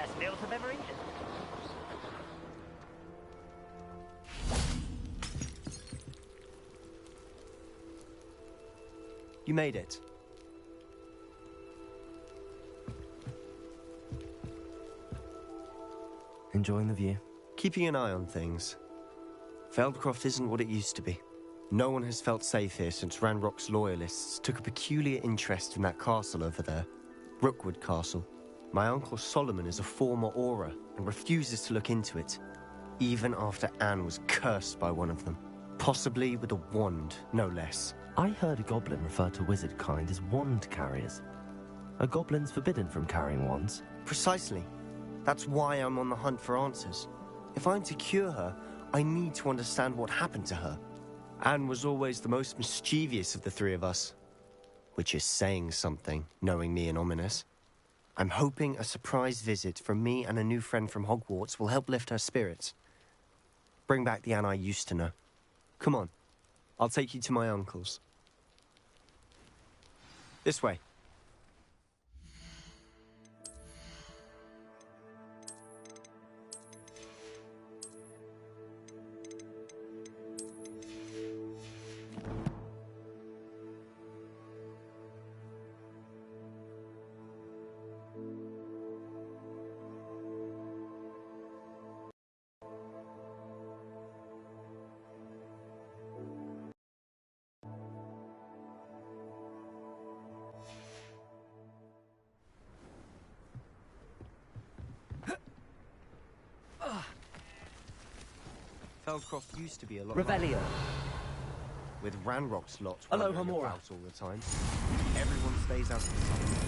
best meals I've ever eaten. You made it. Enjoying the view? Keeping an eye on things. Feldcroft isn't what it used to be. No one has felt safe here since Ranrock's loyalists took a peculiar interest in that castle over there. Rookwood Castle. My uncle Solomon is a former Auror and refuses to look into it, even after Anne was cursed by one of them. Possibly with a wand, no less. I heard a goblin refer to wizard kind as wand carriers. Are goblins forbidden from carrying wands? Precisely. That's why I'm on the hunt for answers. If I'm to cure her, I need to understand what happened to her. Anne was always the most mischievous of the three of us. Which is saying something, knowing me and Ominis. I'm hoping a surprise visit from me and a new friend from Hogwarts will help lift her spirits. Bring back the Anne I used to know. Come on, I'll take you to my uncle's. This way. Feldcroft used to be a lot Revelio. like with Ranrock's lot Aloha wandering Mora. about all the time. Everyone stays out of the sun.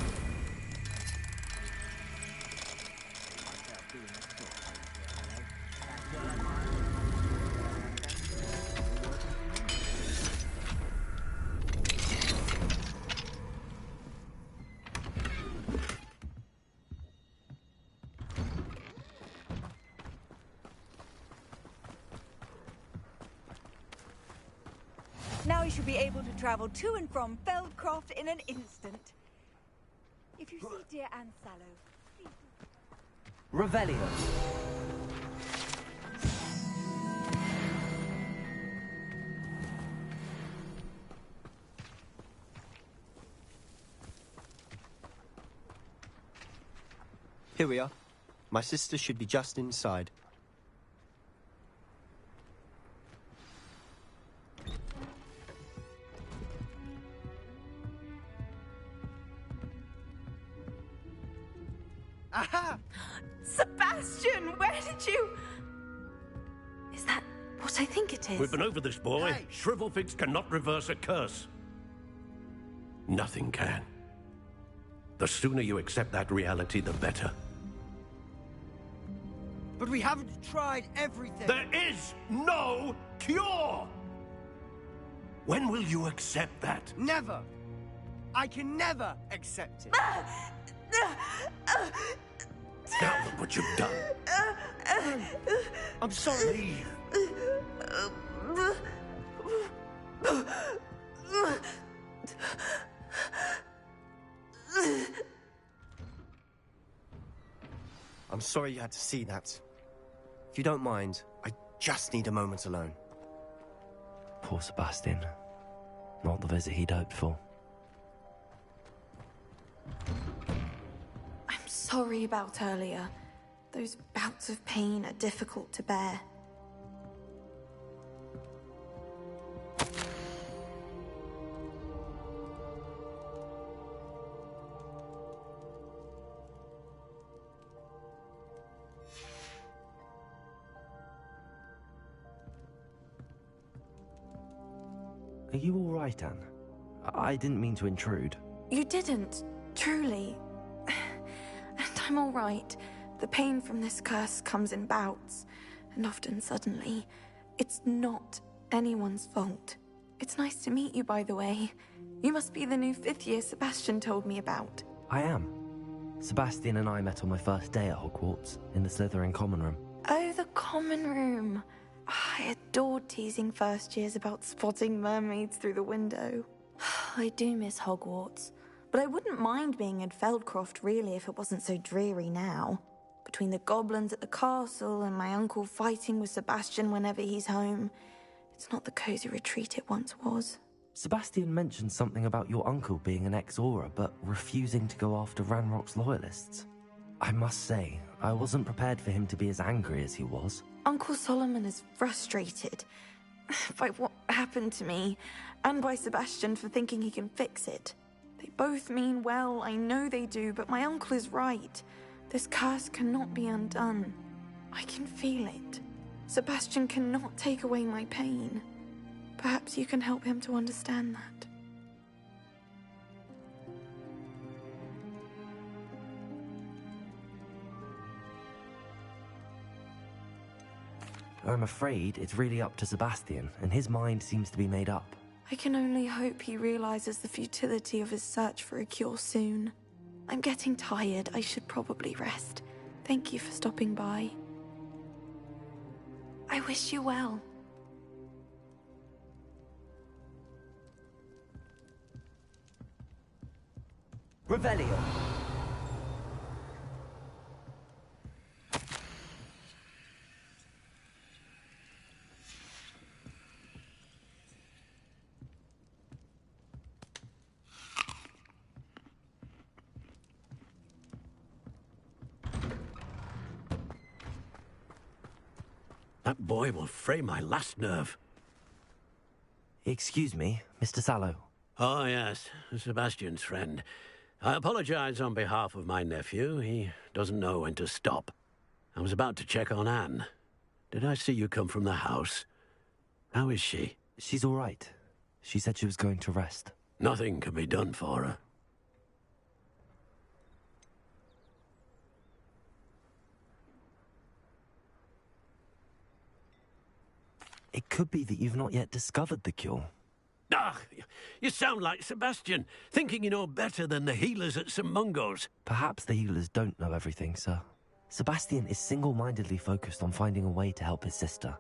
Now you should be able to travel to and from Feldcroft in an instant. If you see dear Anne Sallow, please... Revelio. Here we are. My sister should be just inside. Aha! Sebastian, where did you... Is that what I think it is? We've been over this, boy. Hey. Shrivelfix cannot reverse a curse. Nothing can. The sooner you accept that reality, the better. But we haven't tried everything. There is no cure! When will you accept that? Never. I can never accept it. Now look what you've done. I'm sorry. I'm sorry you had to see that. If you don't mind, I just need a moment alone. Poor Sebastian. Not the visit he'd hoped for. I'm sorry about earlier. Those bouts of pain are difficult to bear. Are you all right, Anne? I didn't mean to intrude. You didn't, truly. And I'm all right. The pain from this curse comes in bouts, and often suddenly. It's not anyone's fault. It's nice to meet you, by the way. You must be the new 5th year Sebastian told me about. I am. Sebastian and I met on my first day at Hogwarts, in the Slytherin common room. Oh, the common room. I adored teasing first years about spotting mermaids through the window. I do miss Hogwarts, but I wouldn't mind being in Feldcroft really if it wasn't so dreary now. between the goblins at the castle and my uncle fighting with Sebastian whenever he's home. It's not the cozy retreat it once was. Sebastian mentioned something about your uncle being an ex-Auror, but refusing to go after Ranrock's loyalists. I must say, I wasn't prepared for him to be as angry as he was. Uncle Solomon is frustrated by what happened to me, and by Sebastian for thinking he can fix it. They both mean well, I know they do, but my uncle is right. This curse cannot be undone. I can feel it. Sebastian cannot take away my pain. Perhaps you can help him to understand that. I'm afraid it's really up to Sebastian, and his mind seems to be made up. I can only hope he realizes the futility of his search for a cure soon. I'm getting tired. I should probably rest. Thank you for stopping by. I wish you well. Revelio. That boy will fray my last nerve. Excuse me, Mr. Sallow. Oh, yes, Sebastian's friend. I apologize on behalf of my nephew. He doesn't know when to stop. I was about to check on Anne. Did I see you come from the house? How is she? She's all right. She said she was going to rest. Nothing can be done for her. It could be that you've not yet discovered the cure. Ah, you sound like Sebastian, thinking you know better than the healers at St. Mungo's. Perhaps the healers don't know everything, sir. Sebastian is single-mindedly focused on finding a way to help his sister.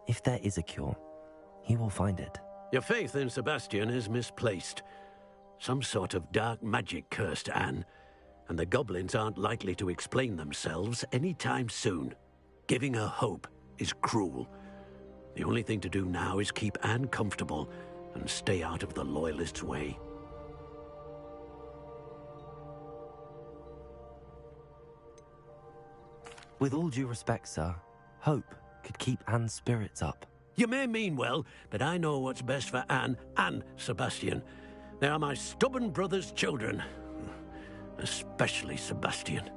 If there is a cure, he will find it. Your faith in Sebastian is misplaced. Some sort of dark magic cursed Anne, and the goblins aren't likely to explain themselves anytime soon. Giving her hope is cruel. The only thing to do now is keep Anne comfortable and stay out of the Loyalists' way. With all due respect, sir, hope could keep Anne's spirits up. You may mean well, but I know what's best for Anne and Sebastian. They are my stubborn brother's children. Especially Sebastian.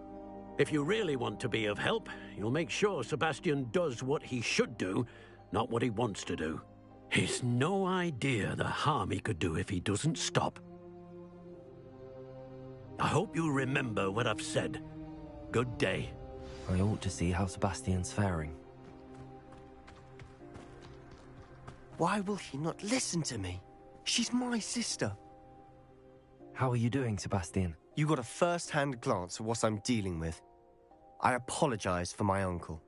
If you really want to be of help, you'll make sure Sebastian does what he should do, not what he wants to do. He's no idea the harm he could do if he doesn't stop. I hope you remember what I've said. Good day. I ought to see how Sebastian's faring. Why will he not listen to me? She's my sister. How are you doing, Sebastian? You got a first-hand glance at what I'm dealing with. I apologize for my uncle.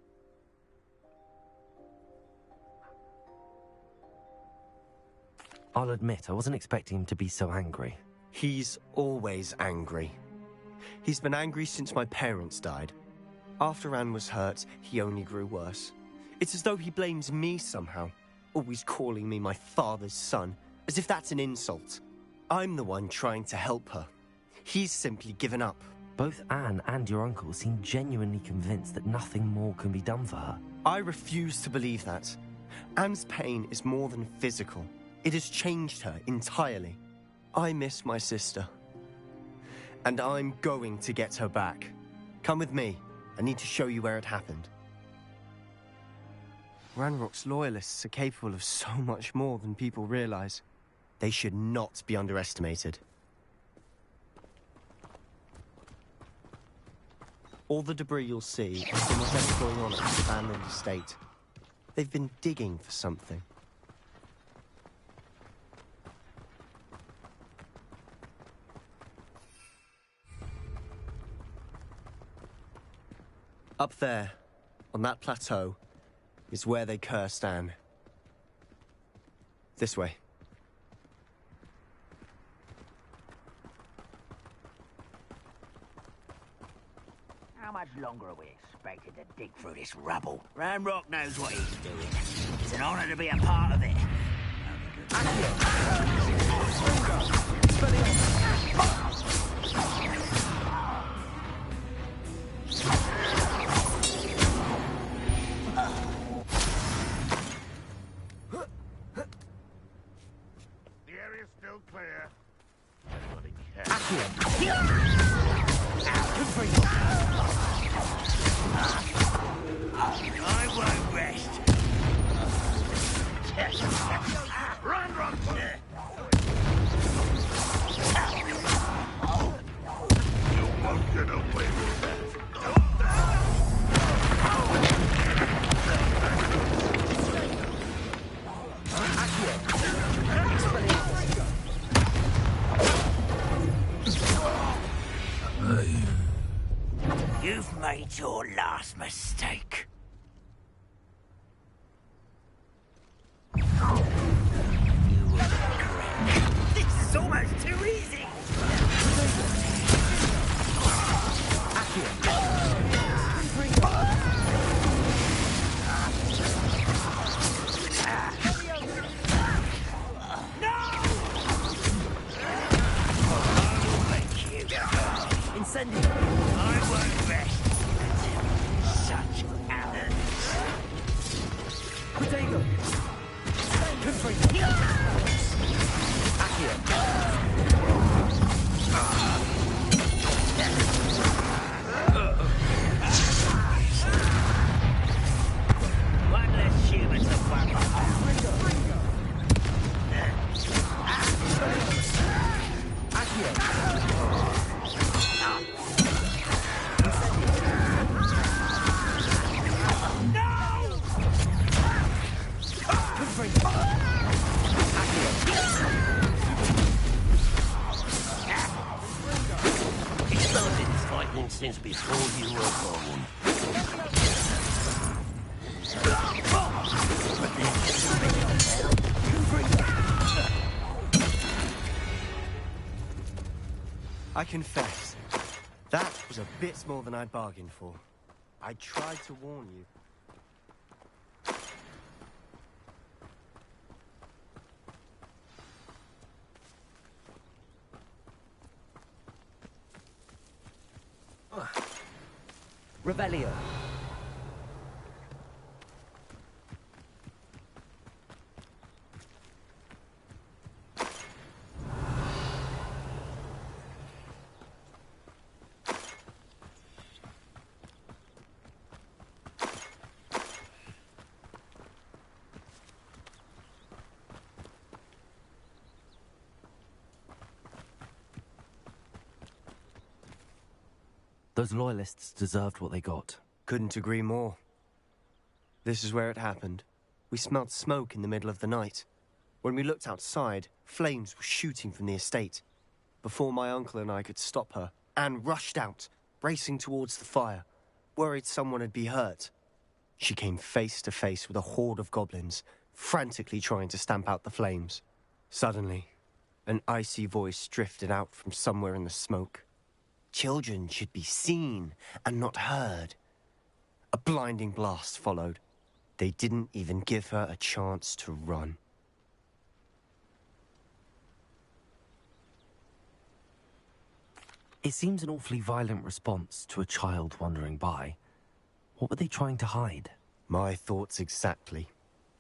I'll admit, I wasn't expecting him to be so angry. He's always angry. He's been angry since my parents died. After Anne was hurt, he only grew worse. It's as though he blames me somehow, always calling me my father's son, as if that's an insult. I'm the one trying to help her. He's simply given up. Both Anne and your uncle seem genuinely convinced that nothing more can be done for her. I refuse to believe that. Anne's pain is more than physical. It has changed her entirely. I miss my sister. And I'm going to get her back. Come with me. I need to show you where it happened. Ranrock's loyalists are capable of so much more than people realize. They should not be underestimated. All the debris you'll see is from whatever's going on at this abandoned estate. They've been digging for something. Up there, on that plateau, is where they cursed Anne. This way. How much longer are we expected to dig through this rubble? Ranrock knows what he's doing. It's an honor to be a part of it. The area's still clear. I won't rest. Run, run! You won't get away with that. You've made your last mistake. You will regret. This is almost too easy. Incendio! I won't rest until such arrogance. Protego! Confringo! Accio! One less human to worry about. He started his fighting since before you were born. I confess, that was a bit more than I'd bargained for. I tried to warn you. Revelio! Those loyalists deserved what they got. Couldn't agree more. This is where it happened. We smelled smoke in the middle of the night. When we looked outside, flames were shooting from the estate. Before my uncle and I could stop her, Anne rushed out, racing towards the fire, worried someone had been hurt. She came face to face with a horde of goblins, frantically trying to stamp out the flames. Suddenly, an icy voice drifted out from somewhere in the smoke. Children should be seen and not heard. A blinding blast followed. They didn't even give her a chance to run. It seems an awfully violent response to a child wandering by. What were they trying to hide? My thoughts exactly.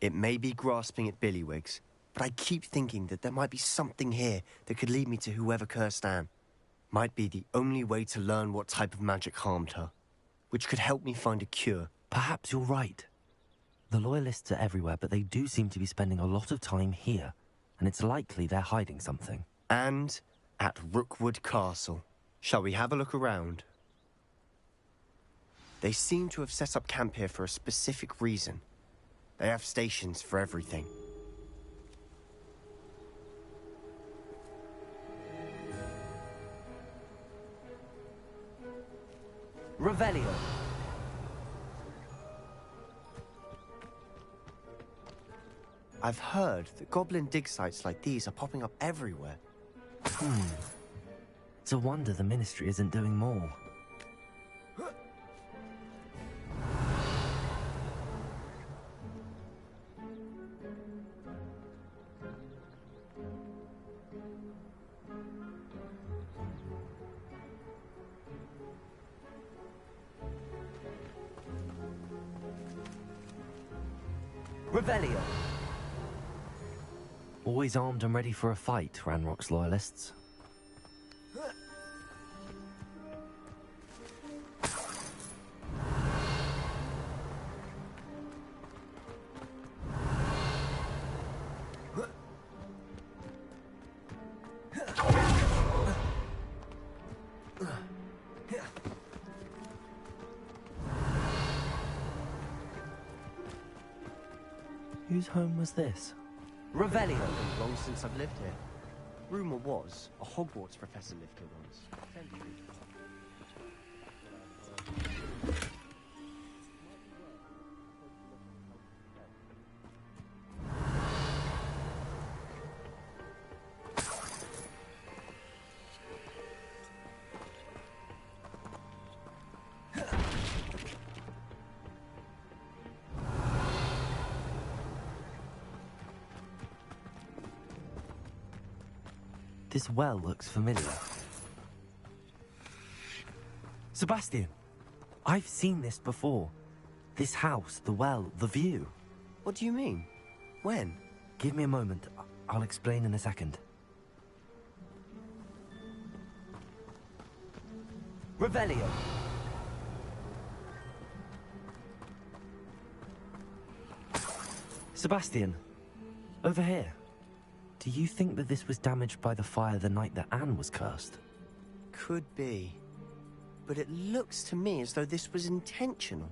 It may be grasping at Billywigs, but I keep thinking that there might be something here that could lead me to whoever cursed Anne. Might be the only way to learn what type of magic harmed her, which could help me find a cure. Perhaps you're right. The Loyalists are everywhere, but they do seem to be spending a lot of time here, and it's likely they're hiding something. And at Rookwood Castle. Shall we have a look around? They seem to have set up camp here for a specific reason. They have stations for everything. Revelio! I've heard that goblin dig sites like these are popping up everywhere. It's a wonder the Ministry isn't doing more. Revelio! Always armed and ready for a fight, Ranrock's loyalists. Whose home was this? Revelio! Long since I've lived here. Rumor was, a Hogwarts professor lived here once. Fairly recent. This well looks familiar. Sebastian! I've seen this before. This house, the well, the view. What do you mean? When? Give me a moment. I'll explain in a second. Revelio! Sebastian, over here. Do you think that this was damaged by the fire the night that Anne was cursed? Could be. But it looks to me as though this was intentional.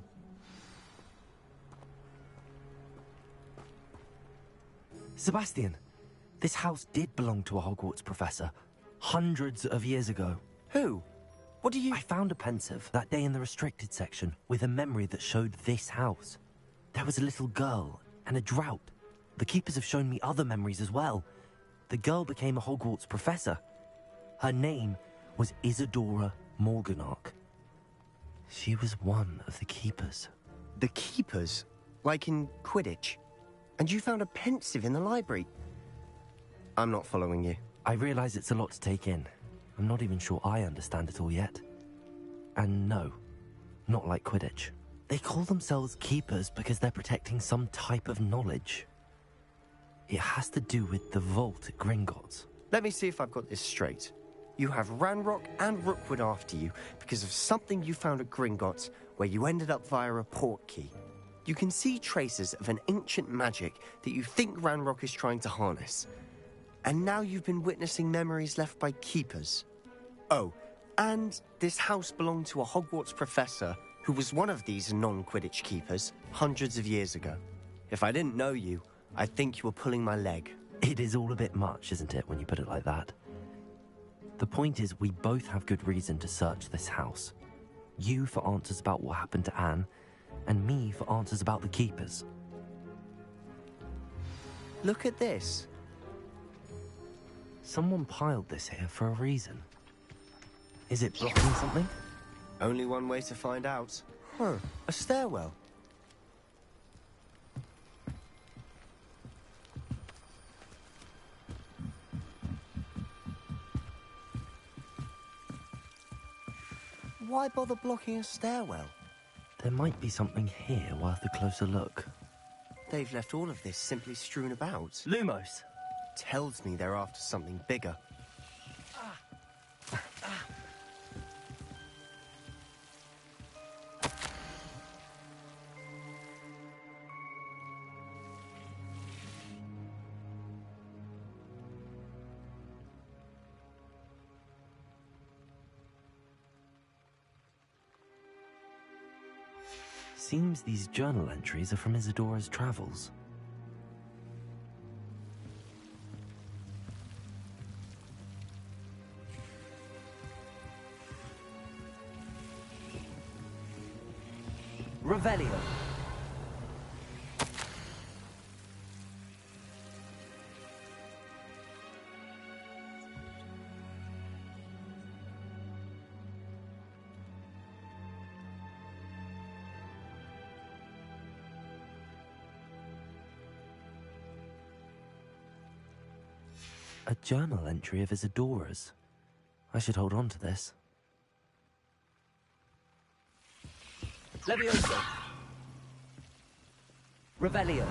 Sebastian, this house did belong to a Hogwarts professor. Hundreds of years ago. Who? What do you... I found a pensive that day in the restricted section with a memory that showed this house. There was a little girl and a drought. The keepers have shown me other memories as well. The girl became a Hogwarts professor. Her name was Isadora Morganach. She was one of the keepers. The keepers? Like in Quidditch? And you found a pensive in the library? I'm not following you. I realize it's a lot to take in. I'm not even sure I understand it all yet. And no, not like Quidditch. They call themselves keepers because they're protecting some type of knowledge. It has to do with the vault at Gringotts. Let me see if I've got this straight. You have Ranrock and Rookwood after you because of something you found at Gringotts where you ended up via a portkey. You can see traces of an ancient magic that you think Ranrock is trying to harness. And now you've been witnessing memories left by keepers. Oh, and this house belonged to a Hogwarts professor who was one of these non-Quidditch keepers hundreds of years ago. If I didn't know you, I think you were pulling my leg. It is all a bit much, isn't it, when you put it like that? The point is, we both have good reason to search this house. You for answers about what happened to Anne, and me for answers about the keepers. Look at this. Someone piled this here for a reason. Is it blocking something? Only one way to find out. Huh, a stairwell. Why bother blocking a stairwell? There might be something here worth a closer look. They've left all of this simply strewn about. Lumos! Tells me they're after something bigger. Seems these journal entries are from Isadora's travels. Revelio. A journal entry of Isadora's. I should hold on to this. Levioso. Revelio.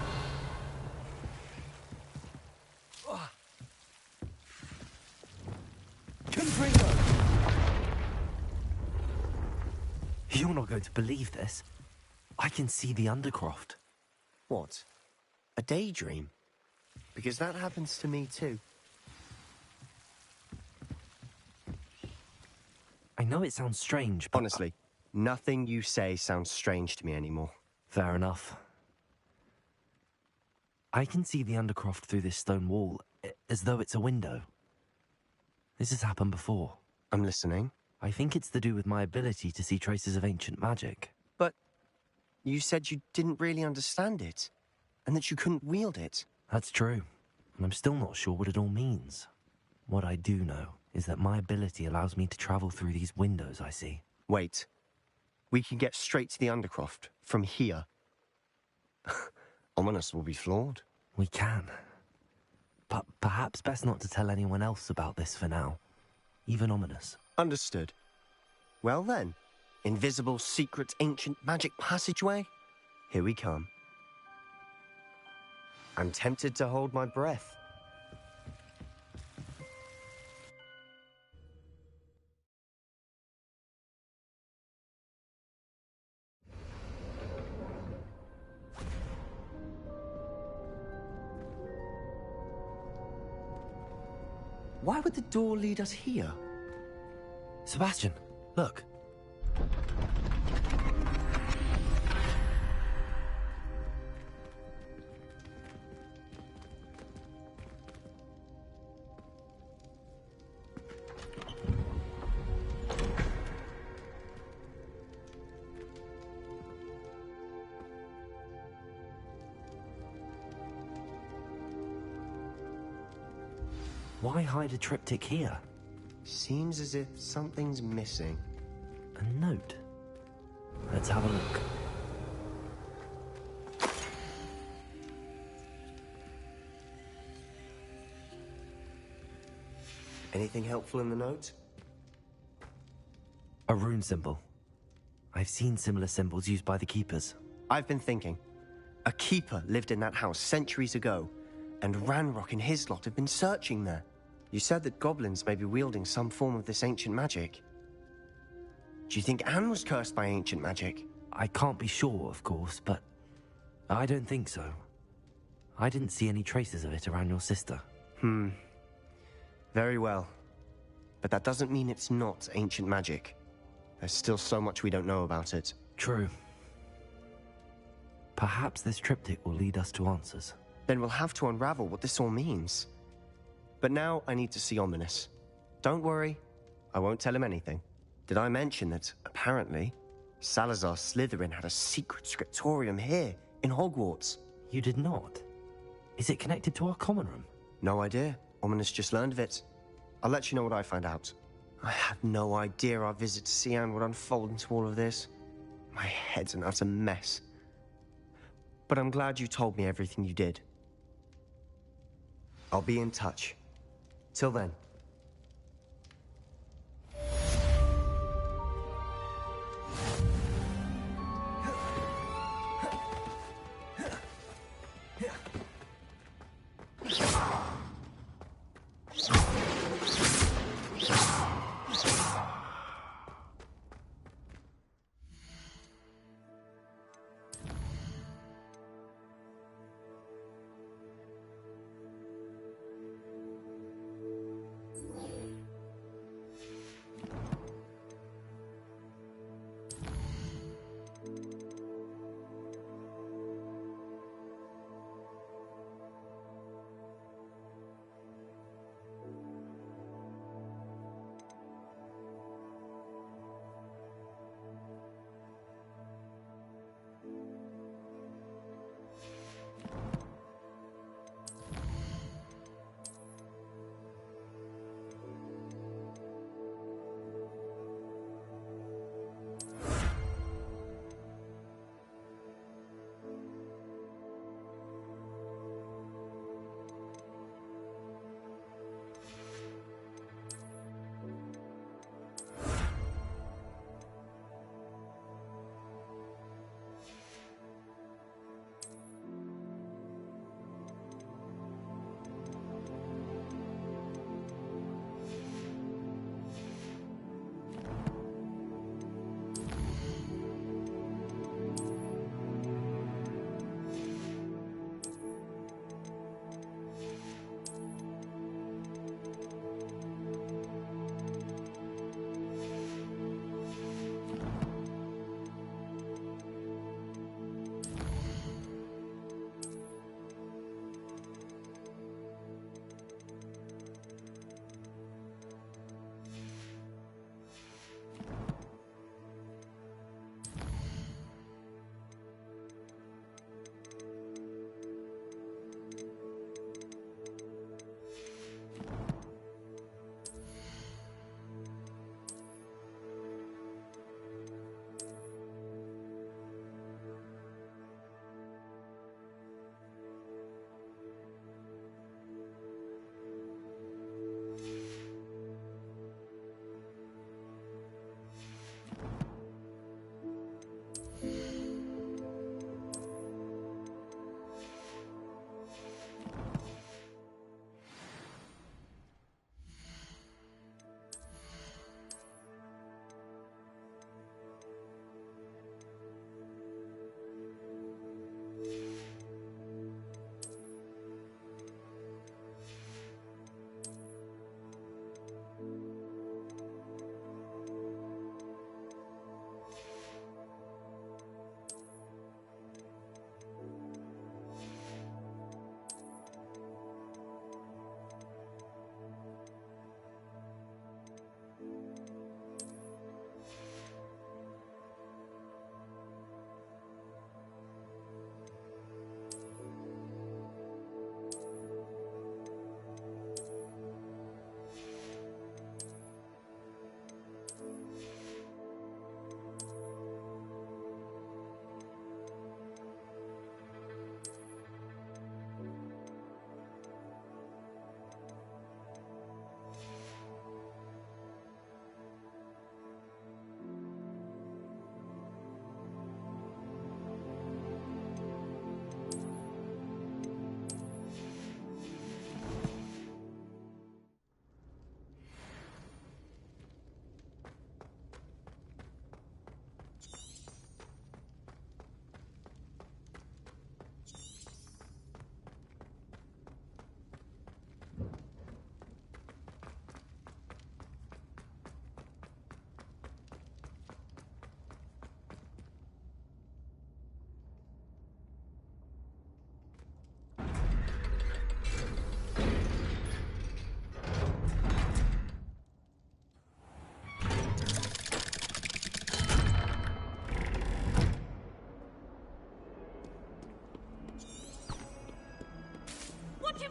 Fringo! You're not going to believe this. I can see the Undercroft. What? A daydream? Because that happens to me too. I know it sounds strange, but... Honestly, nothing you say sounds strange to me anymore. Fair enough. I can see the Undercroft through this stone wall, as though it's a window. This has happened before. I'm listening. I think it's to do with my ability to see traces of ancient magic. But you said you didn't really understand it, and that you couldn't wield it. That's true, and I'm still not sure what it all means. What I do know is that my ability allows me to travel through these windows I see. Wait. We can get straight to the Undercroft from here. Ominous will be floored. We can. But perhaps best not to tell anyone else about this for now. Even Ominous. Understood. Well then, invisible, secret, ancient magic passageway? Here we come. I'm tempted to hold my breath. Why would the door lead us here? Sebastian, look. Why hide a triptych here? Seems as if something's missing. A note. Let's have a look. Anything helpful in the note? A rune symbol. I've seen similar symbols used by the Keepers. I've been thinking. A keeper lived in that house centuries ago, and Ranrock and his lot have been searching there. You said that goblins may be wielding some form of this ancient magic. Do you think Anne was cursed by ancient magic? I can't be sure, of course, but I don't think so. I didn't see any traces of it around your sister. Very well. But that doesn't mean it's not ancient magic. There's still so much we don't know about it. True. Perhaps this triptych will lead us to answers. Then we'll have to unravel what this all means. But now I need to see Ominous. Don't worry, I won't tell him anything. Did I mention that, apparently, Salazar Slytherin had a secret scriptorium here, in Hogwarts? You did not? Is it connected to our common room? No idea. Ominous just learned of it. I'll let you know what I find out. I had no idea our visit to Cian would unfold into all of this. My head's an utter mess. But I'm glad you told me everything you did. I'll be in touch. Till then.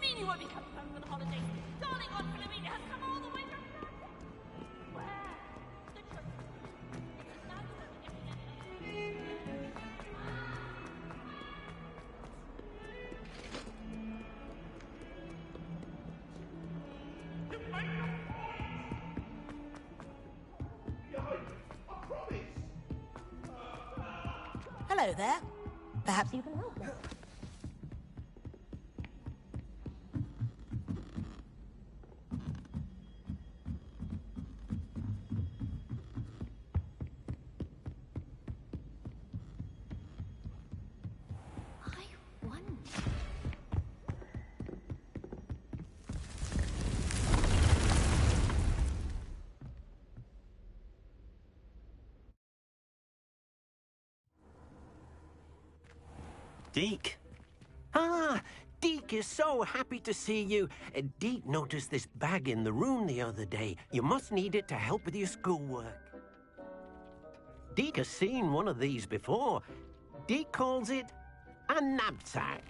you mean you won't be coming home for the holidays? Darling Aunt Philomena has come all the way from America. Where? The trip. Because now you won't be getting any other. Hello there. Perhaps you can help me. I wonder. Deke? Ah, Deke is so happy to see you. Deke noticed this bag in the room the other day. You must need it to help with your schoolwork. Deke has seen one of these before. Deke calls it a knapsack.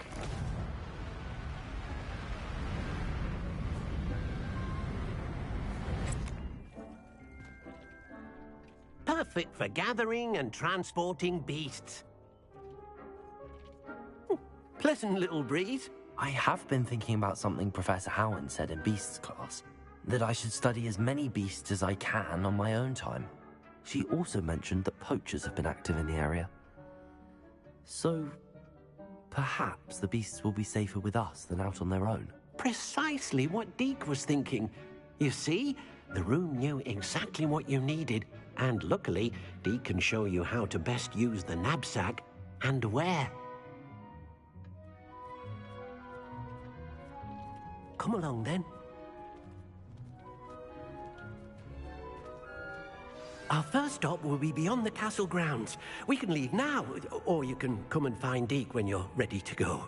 Perfect for gathering and transporting beasts. Pleasant little breeze. I have been thinking about something Professor Howard said in Beasts class, that I should study as many beasts as I can on my own time. She also mentioned that poachers have been active in the area. So, perhaps the beasts will be safer with us than out on their own. Precisely what Deke was thinking. You see, the room knew exactly what you needed, and luckily, Deke can show you how to best use the knapsack and where. Come along, then. Our first stop will be beyond the castle grounds. We can leave now, or you can come and find Deke when you're ready to go.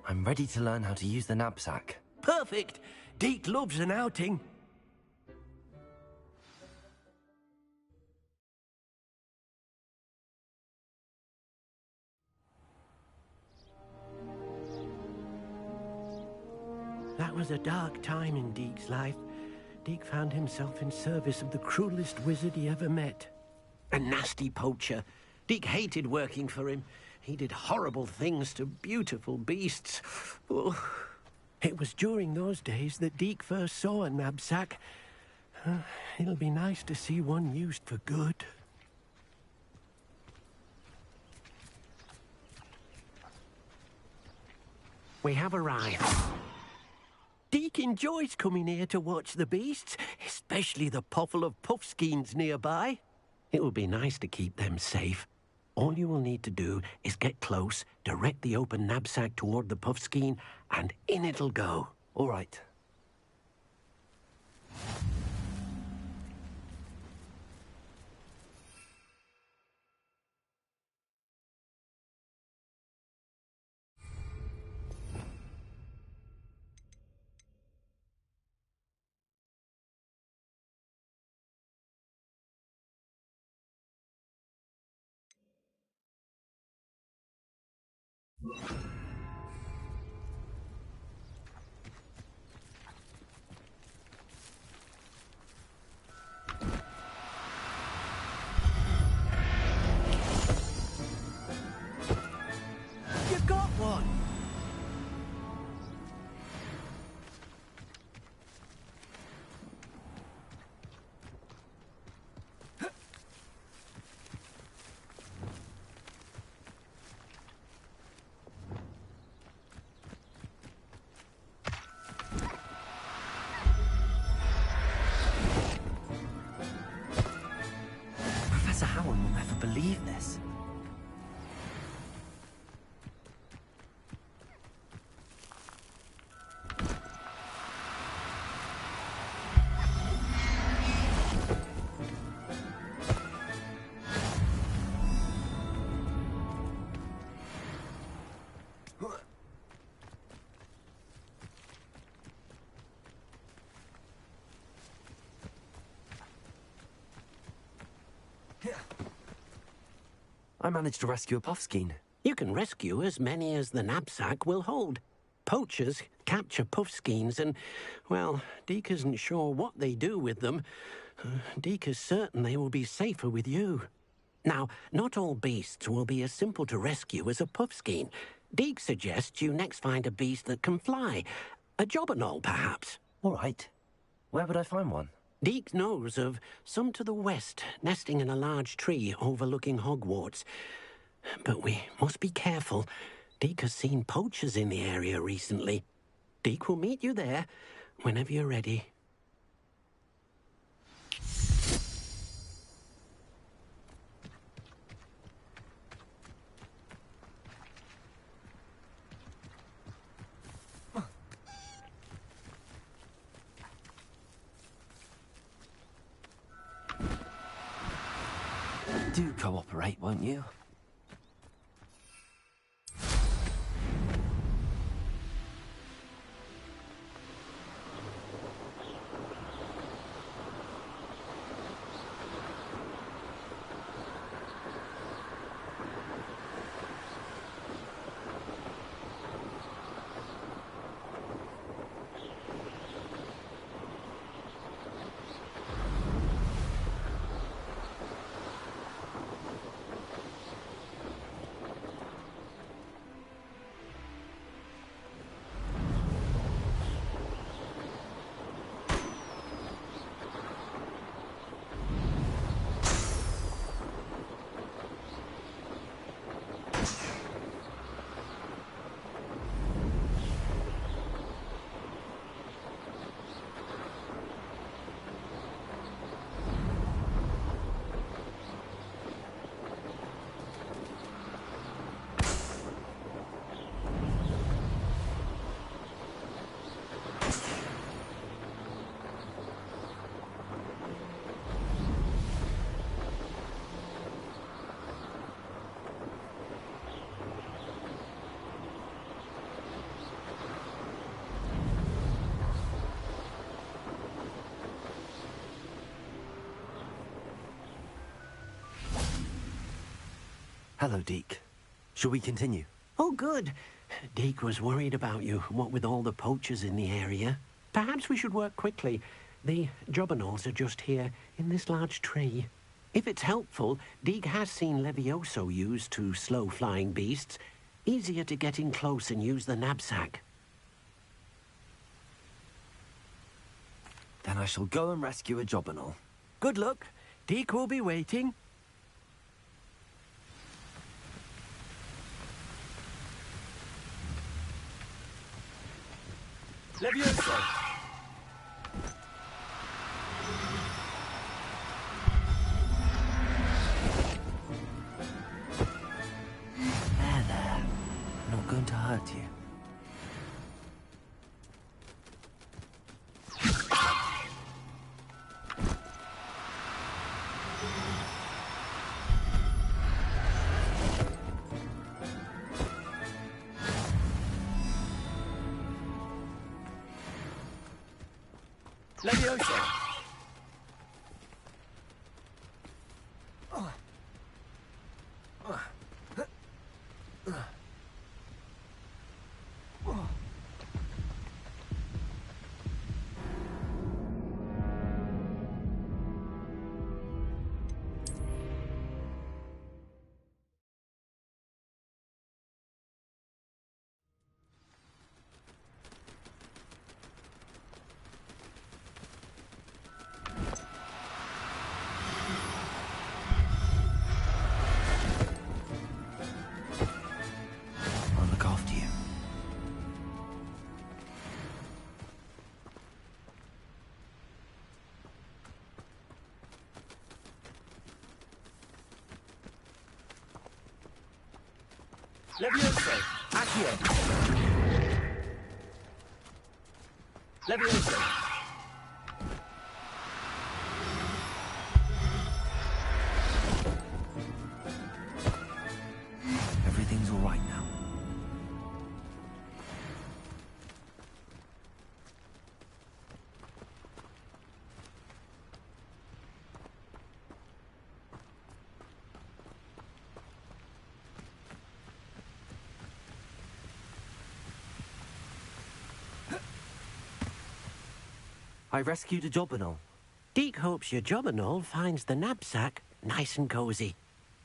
I'm ready to learn how to use the knapsack. Perfect! Deke loves an outing. That was a dark time in Deke's life. Deke found himself in service of the cruelest wizard he ever met. A nasty poacher. Deke hated working for him. He did horrible things to beautiful beasts. Oh. It was during those days that Deke first saw a knapsack. It'll be nice to see one used for good. We have arrived. Deke enjoys coming here to watch the beasts, especially the potful of puffskeins nearby. It will be nice to keep them safe. All you will need to do is get close, direct the open knapsack toward the puffskein, and in it'll go. All right. You got one! Professor Howard will never believe this. I managed to rescue a puffskein. You can rescue as many as the knapsack will hold. Poachers capture puffskeins and, well, Deke isn't sure what they do with them. Deke is certain they will be safer with you. Now, not all beasts will be as simple to rescue as a puffskein. Deke suggests you next find a beast that can fly. A jobberknoll, perhaps. All right. Where would I find one? Deke knows of some to the west, nesting in a large tree overlooking Hogwarts. But we must be careful. Deke has seen poachers in the area recently. Deke will meet you there whenever you're ready. Do cooperate, won't you? Hello, Deke. Shall we continue? Oh, good. Deke was worried about you, what with all the poachers in the area. Perhaps we should work quickly. The jobberknolls are just here, in this large tree. If it's helpful, Deke has seen Levioso used to slow flying beasts. Easier to get in close and use the knapsack. Then I shall go and rescue a jobberknoll. Good luck. Deke will be waiting. Levioso! Levioso! I'll look after you. Levioso! Accio! Levioso! Everything's all right now. I rescued a Jobberknoll. Deke hopes your Jobberknoll finds the knapsack nice and cozy.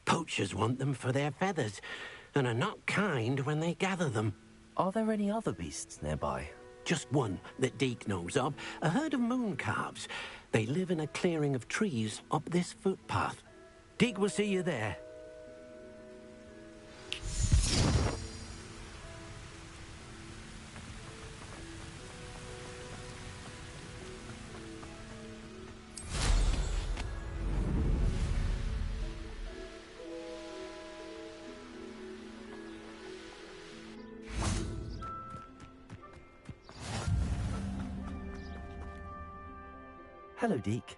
Poachers want them for their feathers, and are not kind when they gather them. Are there any other beasts nearby? Just one that Deke knows of, a herd of moon calves. They live in a clearing of trees up this footpath. Deke will see you there. Hello, Deke.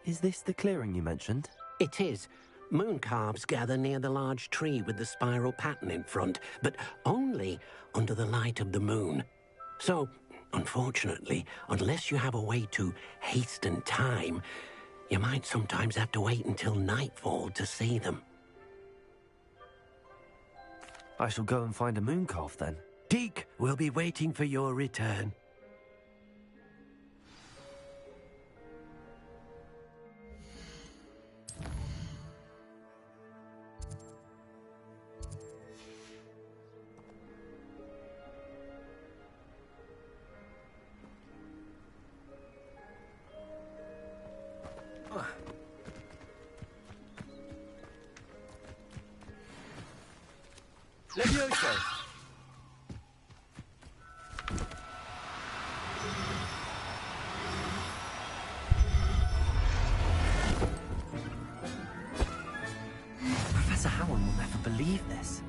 Is this the clearing you mentioned? It is. Moon calves gather near the large tree with the spiral pattern in front, but only under the light of the moon. So, unfortunately, unless you have a way to hasten time, you might sometimes have to wait until nightfall to see them. I shall go and find a moon calf then. Deke will be waiting for your return. Levioso! Professor Howard will never believe this.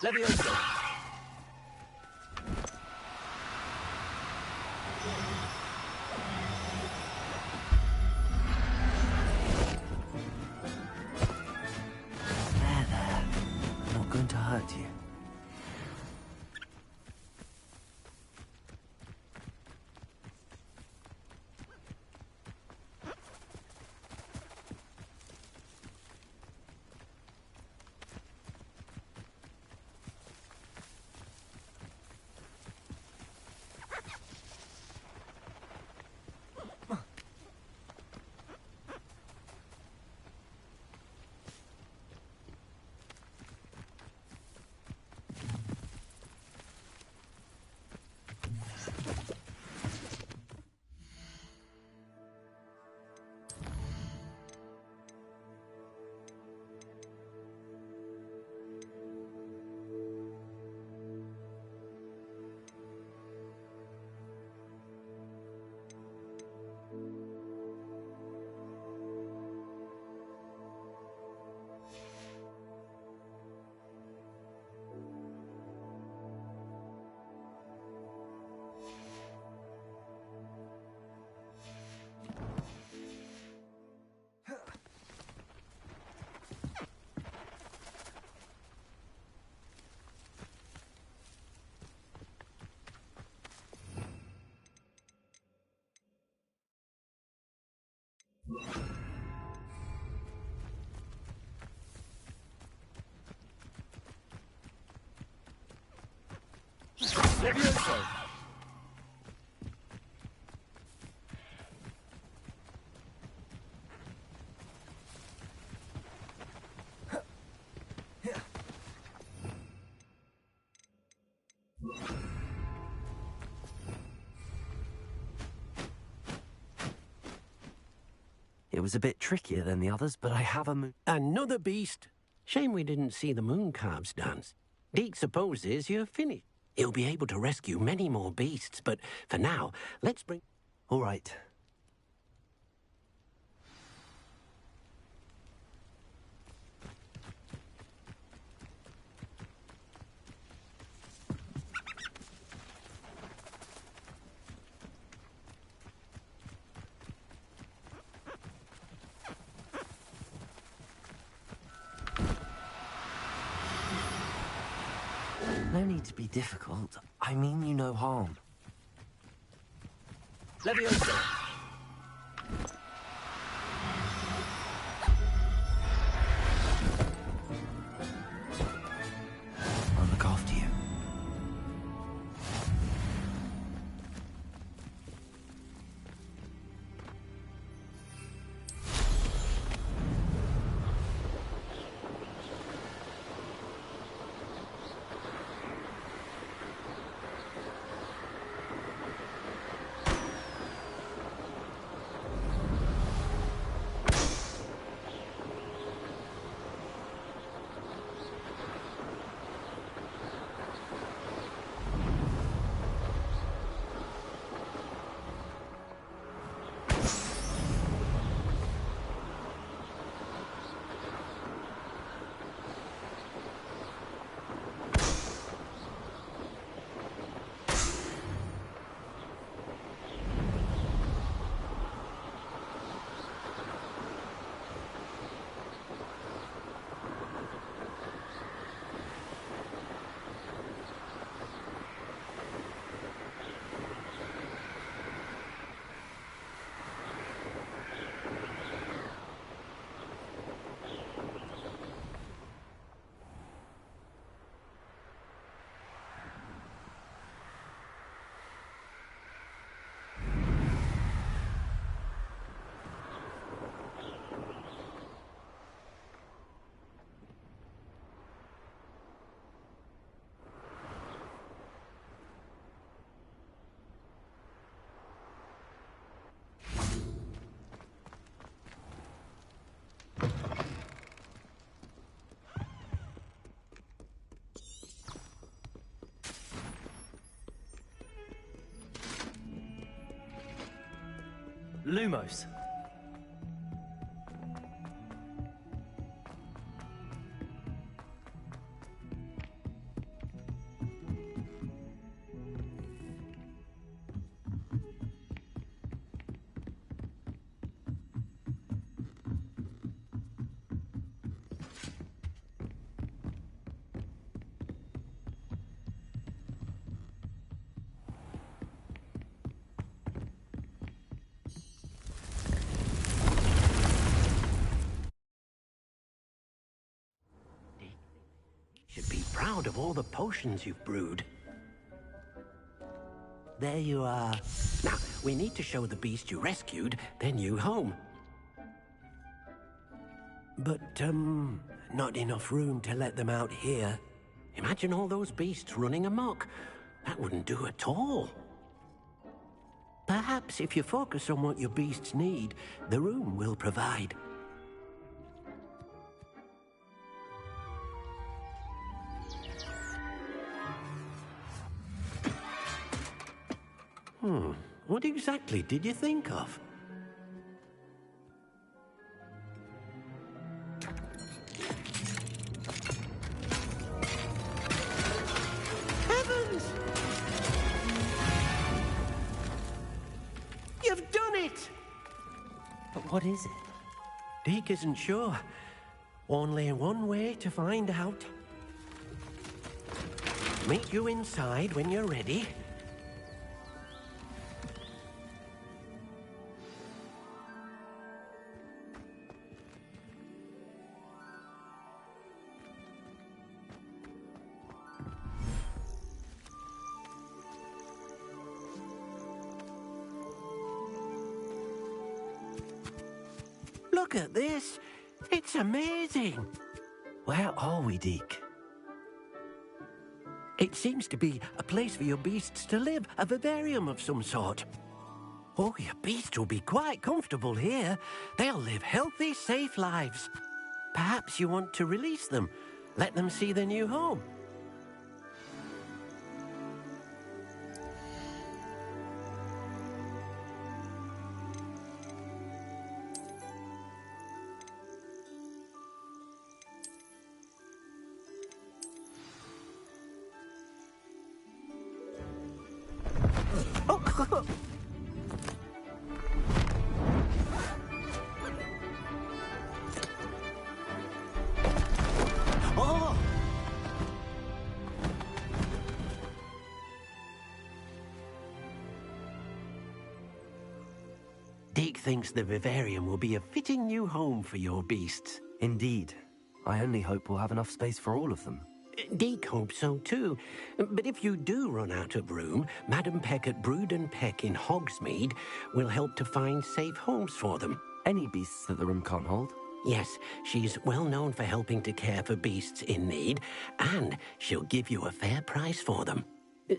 Levioso! There. I'm not going to hurt you. Levioso! It was a bit trickier than the others, but I have a moon. Another beast? Shame we didn't see the moon calves dance. Deke supposes you're finished. He'll be able to rescue many more beasts, but for now, let's bring... All right. No need to be difficult. I mean you no harm. Levioso! I'll look after you. Lumos. Should be proud of all the potions you've brewed. There you are. Now, we need to show the beast you rescued their new home. But, not enough room to let them out here. Imagine all those beasts running amok. That wouldn't do at all. Perhaps if you focus on what your beasts need, the room will provide. What exactly did you think of? Heavens! You've done it! But what is it? Deke isn't sure. Only one way to find out. Meet you inside when you're ready. Look at this. It's amazing. Where are we, Deke? It seems to be a place for your beasts to live, a vivarium of some sort. Oh, your beasts will be quite comfortable here. They'll live healthy, safe lives. Perhaps you want to release them, let them see their new home. Oh! Deke thinks the vivarium will be a fitting new home for your beasts. Indeed. I only hope we'll have enough space for all of them. Deke hopes so too. But if you do run out of room, Madam Peck at Brood and Peck in Hogsmeade will help to find safe homes for them. Any beasts that the room can't hold? Yes, she's well known for helping to care for beasts in need, and she'll give you a fair price for them.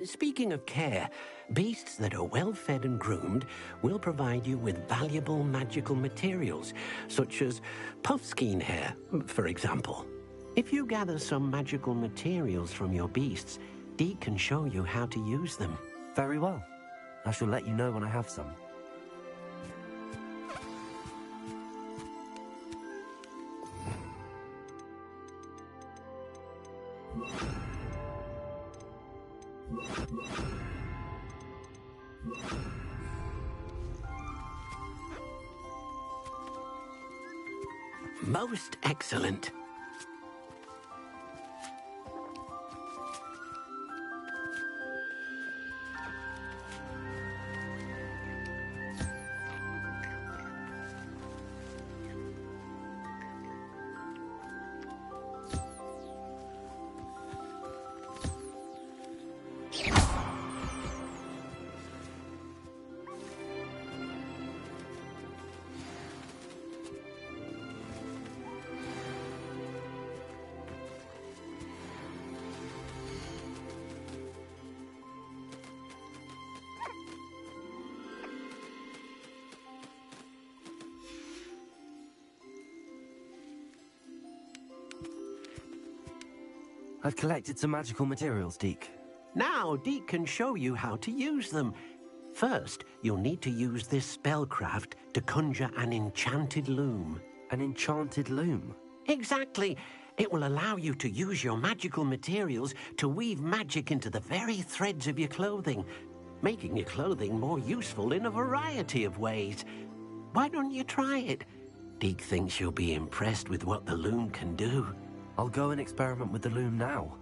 Speaking of care, beasts that are well fed and groomed will provide you with valuable magical materials, such as puffskein hair, for example. If you gather some magical materials from your beasts, Deke can show you how to use them. Very well. I shall let you know when I have some. Most excellent. I've collected some magical materials, Deke. Now Deke can show you how to use them. First, you'll need to use this spellcraft to conjure an enchanted loom. An enchanted loom? Exactly. It will allow you to use your magical materials to weave magic into the very threads of your clothing, making your clothing more useful in a variety of ways. Why don't you try it? Deke thinks you'll be impressed with what the loom can do. I'll go and experiment with the loom now.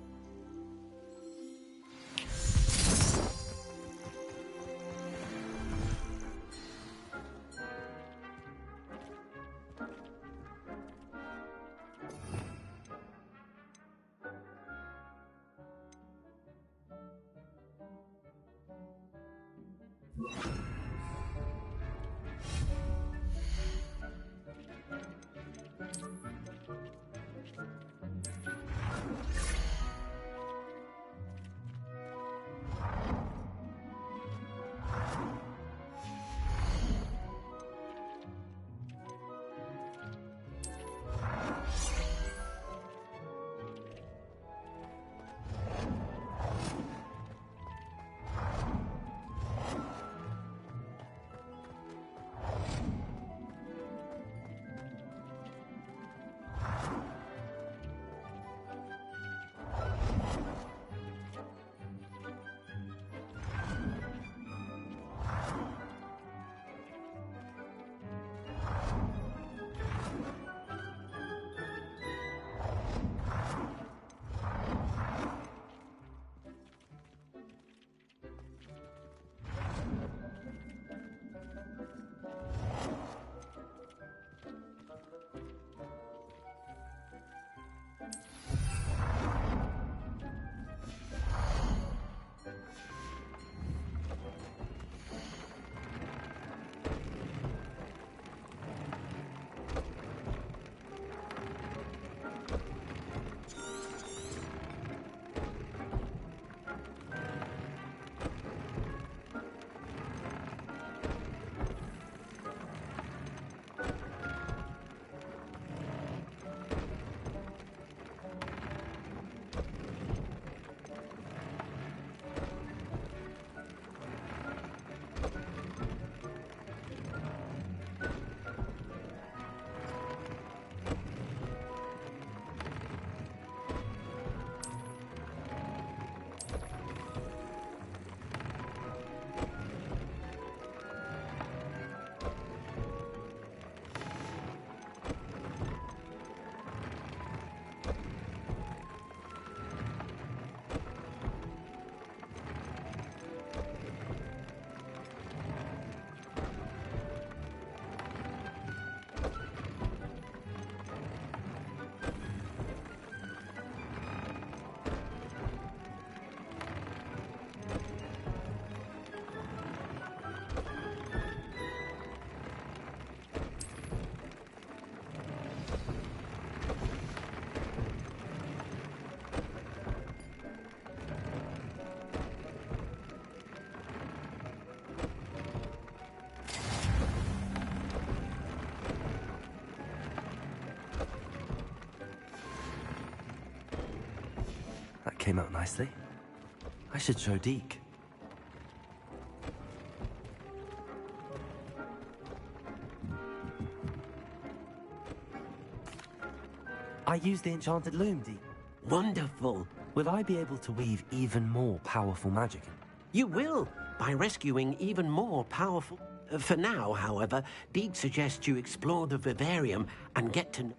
came out nicely. I should show Deke. I used the enchanted loom, Deke. Wonderful. Will I be able to weave even more powerful magic? You will, by rescuing even more powerful... For now, however, Deke suggests you explore the vivarium and get to...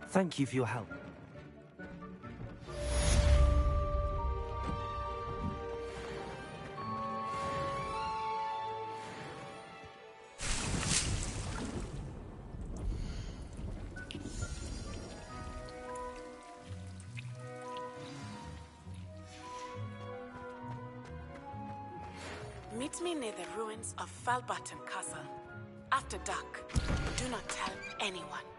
Thank you for your help. Meet me near the ruins of Falbaton Castle. After dark. Do not tell anyone.